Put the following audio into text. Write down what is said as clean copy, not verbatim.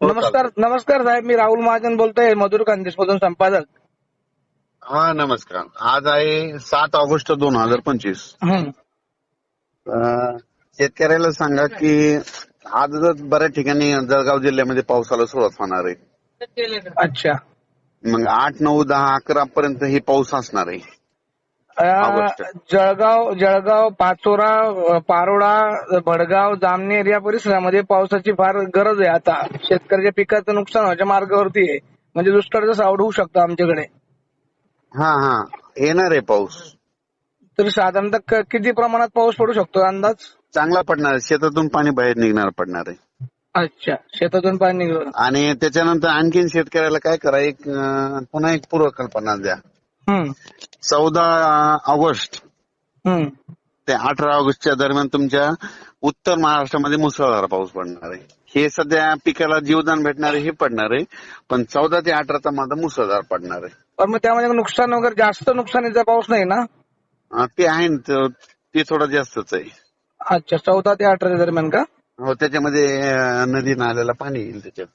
हो, नमस्कार नमस्कार साहेब, मी राहुल महाजन बोलतोय, मधुर खानदेश मधून संपादक. हा नमस्कार. आज आहे 7 ऑगस्ट 2025. हं. शेतकऱ्याला सांगा की आजच बऱ्याच ठिकाणी जळगाव जिल्ह्यामध्ये पावसाला सुरुवात होणार आहे. अच्छा. मग 8, 9, 10, 11 पर्यंत ही पाऊस असणार आहे. ऑगस्ट. जळगाव, पाचोरा, पारोळा, भडगाव, जामनेर या परिसरामध्ये पावसाची फार गरज आहे. आता शेतकऱ्याच्या पिकाचं नुकसान व्हायच्या मार्गावरती आहे. म्हणजे दुष्काळाचा सावट होऊ शकतो आमच्याकडे. हा येणार आहे पाऊस. तर साधारणतः किती प्रमाणात पाऊस पडू शकतो अंदाज? चांगला पडणार आहे. शेतातून पाणी बाहेर निघणार पडणार आहे. अच्छा, शेतातून पाणी निघलं. आणि त्याच्यानंतर आणखीन शेतकऱ्याला काय करा, पुन्हा एक पूर्वकल्पना द्या. हं. 14 ऑगस्ट हं. ते 18 ऑगस्टच्या दरम्यान तुमच्या उत्तर महाराष्ट्रामध्ये मुसळधार पाऊस पडणार आहे. हे सध्या पिकाला जीवदान भेटणार आहे हे पडणार आहे, पण 14 ते 18चा मात्र मुसळधार पडणार आहे. पण मग त्यामध्ये नुकसान वगैरे जास्त नुकसानीचा पाऊस नाही ना? ते आहे ना, ते थोडं जास्तच आहे. अच्छा, 14 ते 18 दरम्यान का? हो, त्याच्यामध्ये नदी नाल्याला पाणी येईल त्याच्यात.